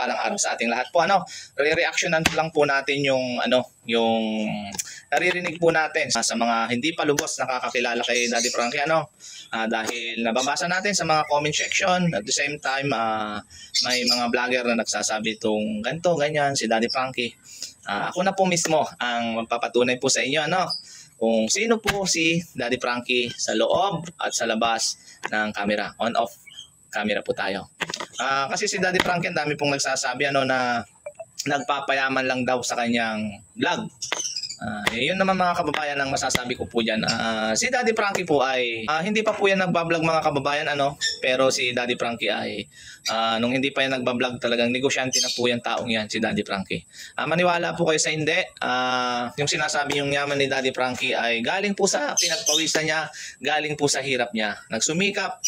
mapagpalang araw sa ating lahat po. Re-reactionan lang po natin yung yung naririnig po natin sa mga hindi pa lubos nakakakilala kay Daddy Frankie dahil nababasa natin sa mga comment section. At the same time, may mga vlogger na nagsasabi itong ganito, ganyan si Daddy Frankie. Ako na po mismo ang magpapatunay po sa inyo kung sino po si Daddy Frankie sa loob at sa labas ng camera. On-off camera po tayo. Kasi si Daddy Frankie, ang dami pong nagsasabi na nagpapayaman lang daw sa kanyang vlog. Yun naman mga kababayan ang masasabi ko po dyan. Si Daddy Frankie po ay hindi pa po yan nagbablog mga kababayan pero si Daddy Frankie ay nung hindi pa yan nagbablog talagang negosyante na po yan taong yan si Daddy Frankie. Maniwala po kayo sa hindi, yung sinasabi yung yaman ni Daddy Frankie ay galing po sa pinagpawisan niya, galing po sa hirap niya. Nagsumikap,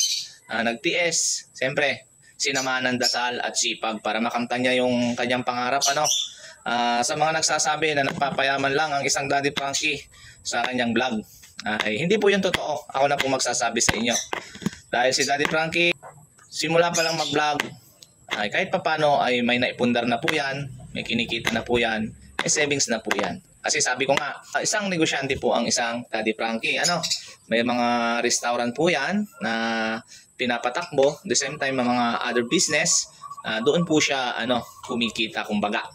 nagtiis, siyempre sinamahan ng dasal at sipag para makamtan niya yung kanyang pangarap sa mga nagsasabi na nagpapayaman lang ang isang Daddy Frankie sa kanyang vlog, ay hindi po yun totoo. Ako na po magsasabi sa inyo. Dahil si Daddy Frankie, simula pa lang mag-vlog, ay kahit papano ay may naipundar na po yan, may kinikita na po yan, may savings na po yan. Kasi sabi ko nga, isang negosyante po ang isang Daddy Frankie. May mga restaurant po yan na pinapatakbo, the same time mga other business, doon po siya kumikita kumbaga.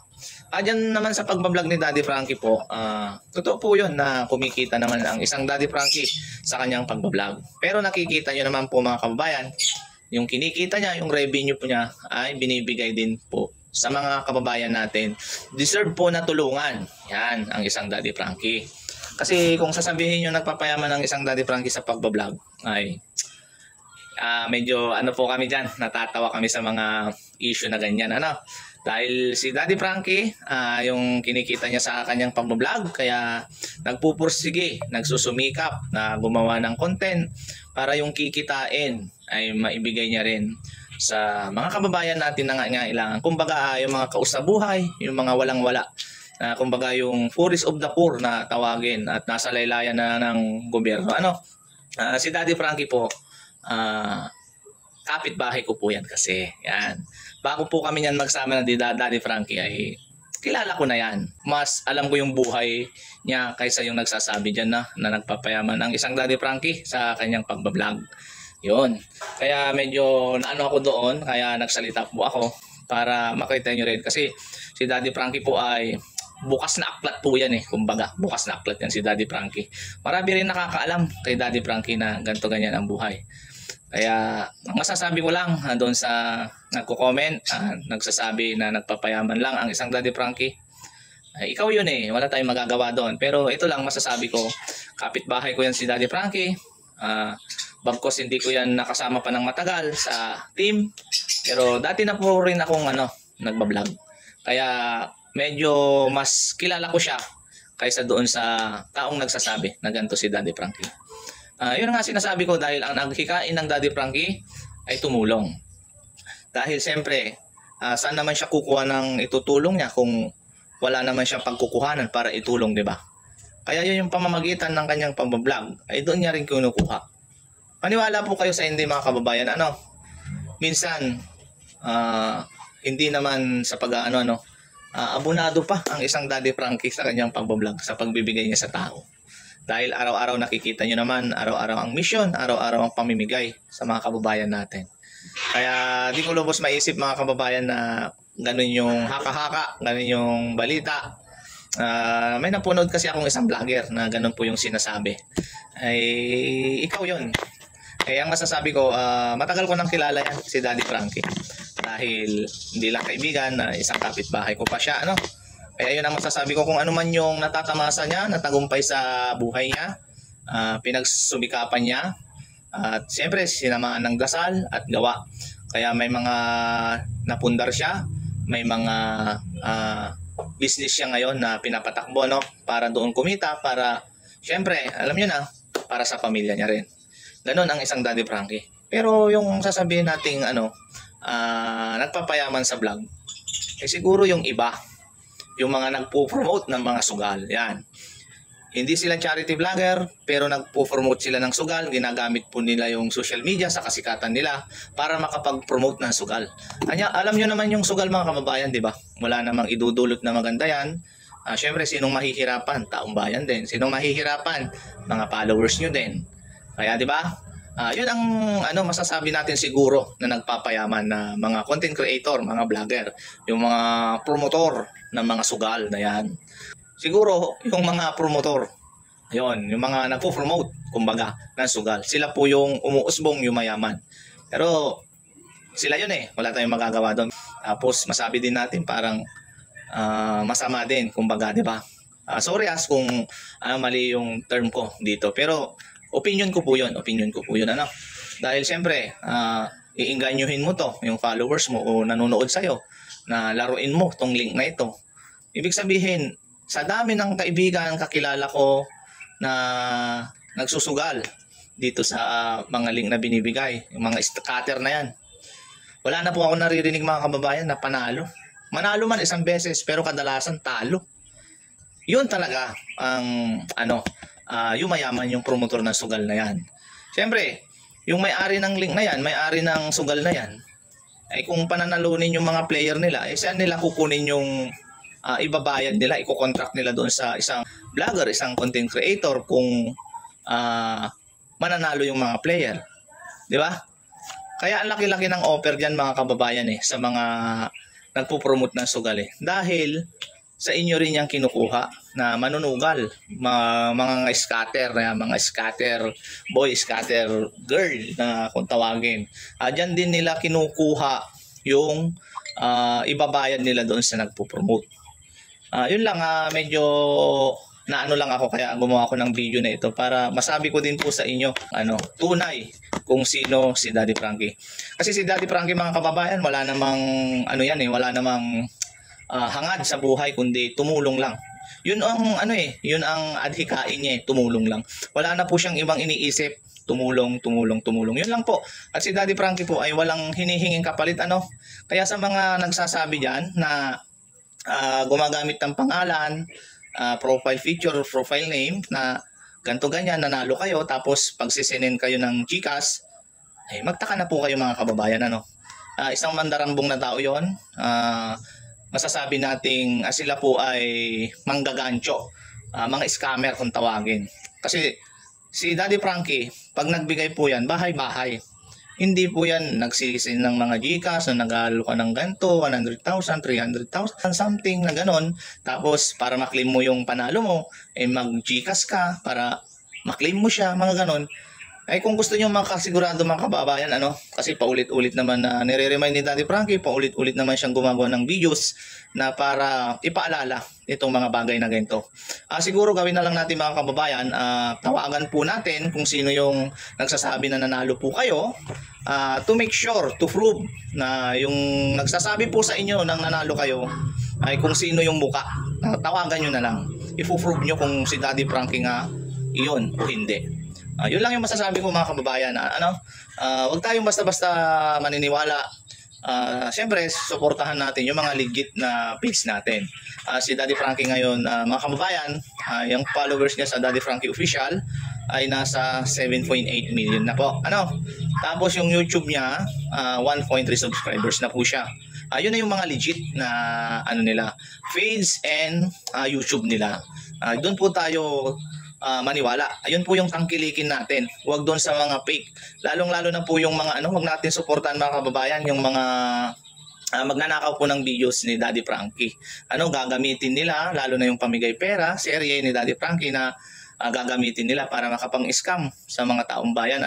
Diyan naman sa pagbablog ni Daddy Frankie po, totoo po yun na kumikita naman ang isang Daddy Frankie sa kanyang pagbablog. Pero nakikita nyo naman po mga kababayan, yung kinikita niya, yung revenue po niya ay binibigay din po sa mga kababayan natin. Deserve po na tulungan. Yan ang isang Daddy Frankie. Kasi kung sasabihin nyo nagpapayaman ang isang Daddy Frankie sa pagbablog, ay medyo po kami dyan, natatawa kami sa mga issue na ganyan. Dahil si Daddy Frankie, yung kinikita niya sa kanyang pagbablog, kaya nagpupursige, nagsusumikap na gumawa ng content para yung kikitain ay maibigay niya rin sa mga kababayan natin na nangangailangan. Kumbaga yung mga kausabuhay, yung mga walang-wala. Kumbaga yung poorest of the poor na tawagin at nasa laylayan na ng gobyerno. Si Daddy Frankie po, kapitbahay ko po yan kasi. Yan. Bago po kami yan magsama ng Daddy Frankie ay kilala ko na yan. Mas alam ko yung buhay niya kaysa yung nagsasabi dyan na nagpapayaman ang isang Daddy Frankie sa kanyang pagbablog. Yun. Kaya medyo naano ako doon, kaya nagsalita po ako para makita nyo rin. Kasi si Daddy Frankie po ay bukas na aklat po yan kumbaga, bukas na aklat yan si Daddy Frankie. Marami rin nakakaalam kay Daddy Frankie na ganito ganyan ang buhay. Kaya ang masasabi ko lang doon sa nagko-comment, nagsasabi na nagpapayaman lang ang isang Daddy Frankie, ay ikaw yun wala tayong magagawa doon. Pero ito lang masasabi ko, kapitbahay ko yan si Daddy Frankie. Bagkos hindi ko yan nakasama pa ng matagal sa team, pero dati na po rin akong nagbablog. Kaya medyo mas kilala ko siya kaysa doon sa taong nagsasabi na ganito si Daddy Frankie. Yun nga sinasabi ko, dahil ang naghikain ng Daddy Frankie ay tumulong. Dahil siyempre, saan naman siya kukuha ng itutulong niya kung wala naman siyang pagkukuhanan para itulong, di ba? Kaya yun yung pamamagitan ng kanyang pambablog, ay doon niya rin kinukuha. Maniwala po kayo sa hindi mga kababayan. Minsan, hindi naman sa abonado pa ang isang Daddy Frankie sa kanyang pagbablog, sa pagbibigay niya sa tao. Dahil araw-araw nakikita nyo naman, araw-araw ang mission, araw-araw ang pamimigay sa mga kababayan natin. Kaya di ko lubos maisip mga kababayan na ganun yung haka-haka, ganun yung balita. May napunod kasi akong isang vlogger na ganun po yung sinasabi. Ay ikaw yun. Kaya ang masasabi ko, matagal ko nang kilala yan, si Daddy Frankie. Dahil hindi lang kaibigan, isang kapitbahay ko pa siya. Kaya yun ang masasabi ko, kung ano man yung natatamasa niya, natagumpay sa buhay niya, pinagsumikapan niya, at siyempre sinamaan ng dasal at gawa. Kaya may mga napundar siya, may mga business siya ngayon na pinapatakbo para doon kumita, para siyempre, alam niyo na, para sa pamilya niya rin. Ganon ang isang Daddy Frankie. Pero yung sasabihin nating nagpapayaman sa vlog, siguro yung iba, yung mga nagpo-promote ng mga sugal, yan. Hindi sila charity vlogger, pero nagpo-promote sila ng sugal. Ginagamit po nila yung social media sa kasikatan nila para makapag-promote ng sugal. Alam nyo naman yung sugal mga kababayan, di ba? Wala namang idudulot na maganda yan. Siyempre, sinong mahihirapan? Taong bayan din. Sinong mahihirapan? Mga followers nyo din. Kaya, di ba? Yun ang masasabi natin siguro na nagpapayaman na mga content creator, mga vlogger, yung mga promotor ng mga sugal na yan. Siguro, yung mga promotor, yun, yung mga nagpo-promote, kumbaga, ng sugal. Sila po yung umuusbong, yung mayaman. Pero, sila yun wala tayong magagawa doon. Tapos, masabi din natin parang masama din, kumbaga, di ba? Sorry kung mali yung term ko dito. Pero, opinion ko po yun, Dahil siyempre, iinganyuhin mo to, yung followers mo o nanonood sa'yo, na laruin mo tong link na ito. Ibig sabihin, sa dami ng kaibigan, kakilala ko na nagsusugal dito sa mga link na binibigay, yung mga scatter na yan. Wala na po ako naririnig mga kababayan na panalo. Manalo man isang beses pero kadalasan talo. Yun talaga ang yung mayaman, yung promotor ng sugal na yan. Siyempre, yung may-ari ng link na yan, may-ari ng sugal na yan, ay kung pananalunin yung mga player nila, saan nila kukunin yung ibabayad nila, i-contract nila doon sa isang vlogger, isang content creator kung mananalo yung mga player. Di ba? Kaya ang laki-laki ng offer diyan mga kababayan sa mga nagpo-promote ng sugal Dahil sa inyo rin yung kinukuha na manunugal, mga scatter, mga scatter boy, scatter girl na kung tawagin. Diyan din nila kinukuha yung ibabayad nila doon sa nagpo-promote. Yun lang, medyo naano lang ako kaya gumawa ako ng video na ito para masabi ko din po sa inyo tunay kung sino si Daddy Frankie. Kasi si Daddy Frankie mga kababayan, wala namang wala namang hangad sa buhay kundi tumulong lang. Yun ang yun ang adhikain niya, tumulong lang. Wala na po siyang ibang iniisip, tumulong. Yun lang po. At si Daddy Frankie po ay walang hinihinging kapalit Kaya sa mga nagsasabi diyan na gumagamit ng pangalan, profile picture, profile name na ganto ganyan, nanalo kayo tapos pagsisinin kayo ng GCash, ay magtaka na po kayo mga kababayan isang mandarambong na tao yon. Masasabi nating sila po ay manggagancho, mga scammer kung tawagin. Kasi si Daddy Frankie, pag nagbigay po yan, bahay-bahay. Hindi po yan nagsisin ng mga GCash na nag-alo ka ng ganito, 100,000, 300,000, something na ganon. Tapos para maklaim mo yung panalo mo, mag-GCash ka para maklaim mo siya, mga ganon. Ay kung gusto nyo makasigurado mga kababayan, kasi paulit-ulit naman na nire-remind ni Daddy Frankie, paulit-ulit naman siyang gumagawa ng videos na para ipaalala itong mga bagay na ganito. Siguro gawin na lang natin mga kababayan, tawagan po natin kung sino yung nagsasabi na nanalo po kayo, to make sure, to prove na yung nagsasabi po sa inyo nang nanalo kayo ay kung sino yung muka. Tawagan nyo na lang. Ipo-prove nyo kung si Daddy Frankie nga iyon o hindi. Yun lang yung masasabi ko mga kababayan. Huwag tayong basta-basta maniniwala. Siyempre, suportahan natin yung mga legit na page natin. Si Daddy Frankie ngayon, mga kababayan, yung followers niya sa Daddy Frankie Official ay nasa 7.8 million na po. Tapos yung YouTube niya, 1.3 subscribers na po siya. Yun na yung mga legit na nila, page and YouTube nila. Doon po tayo maniwala. Ayun po yung tangkilikin natin. Huwag doon sa mga fake. Lalong-lalo na po yung mga huwag natin suportahan mga kababayan, yung mga magnanakaw po ng videos ni Daddy Frankie. Gagamitin nila, lalo na yung pamigay pera, serye ni Daddy Frankie na gagamitin nila para makapang-scam sa mga taong bayan.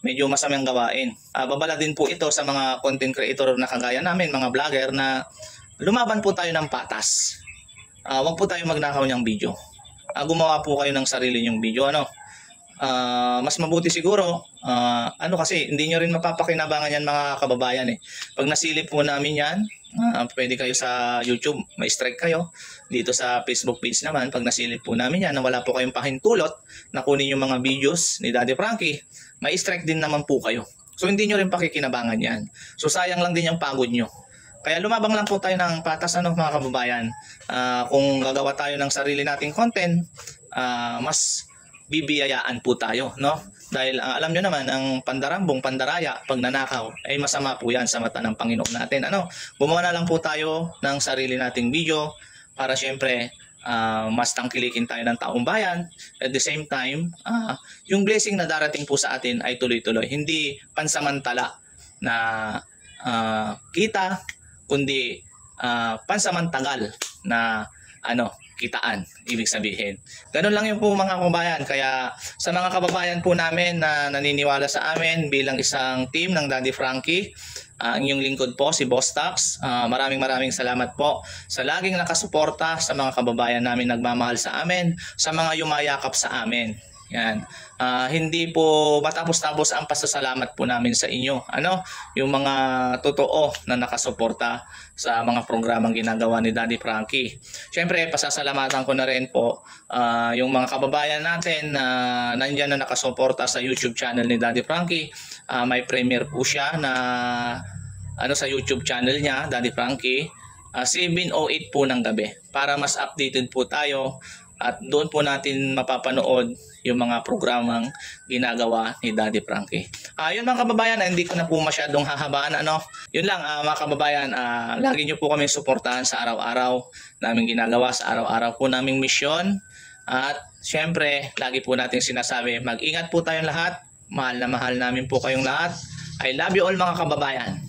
Medyo masamang gawain. Babala din po ito sa mga content creator na kagaya namin, mga vlogger, na lumaban po tayo ng patas. Huwag po tayo magnakaw ng video. Gumawa po kayo ng sarili nyong video. Mas mabuti siguro, kasi hindi nyo rin mapapakinabangan yan mga kababayan Pag nasilip po namin yan, pwede kayo sa YouTube, may strike kayo. Dito sa Facebook page naman, pag nasilip po namin yan, na wala po kayong pahintulot na kunin yung mga videos ni Daddy Frankie, may strike din naman po kayo. So hindi nyo rin pakikinabangan yan. So sayang lang din yung pagod nyo. Kaya lumabang lang po tayo ng patas mga kababayan. Kung gagawa tayo ng sarili nating content, mas bibiyayaan po tayo, no? Dahil alam nyo naman, ang pandarambong, pandaraya, pagnanakaw, ay masama po yan sa mata ng Panginoon natin. Ano? Gumawa na lang po tayo ng sarili nating video para syempre mas tangkilikin tayo ng taong bayan. At the same time, yung blessing na darating po sa atin ay tuloy-tuloy. Hindi pansamantala na kita, kundi pansamantagal na kitaan, ibig sabihin. Ganun lang yung po mga kababayan. Kaya sa mga kababayan po namin na naniniwala sa amin bilang isang team ng Daddy Frankie, ang inyong lingkod po si Boss Tax. Maraming salamat po sa laging nakasuporta sa mga kababayan namin nagmamahal sa amin, sa mga yumayakap sa amin. Yan. Hindi po matapos-tapos ang pasasalamat po namin sa inyo. Yung mga totoo na nakasuporta sa mga programang ginagawa ni Daddy Frankie. Siyempre, pasasalamatan ko na rin po yung mga kababayan natin na nandiyan na nakasuporta sa YouTube channel ni Daddy Frankie. May premiere po siya na sa YouTube channel niya, Daddy Frankie, 7:08 po ng gabi. Para mas updated po tayo at doon po natin mapapanood yung mga programang ginagawa ni Daddy Frankie. Yun mga kababayan, hindi ko na po masyadong hahabaan. Yun lang mga kababayan, lagi nyo po kami suportahan sa araw-araw namin ginagawa, sa araw-araw po naming misyon. At syempre, lagi po natin sinasabi, mag-ingat po tayong lahat. Mahal na mahal namin po kayong lahat. I love you all mga kababayan.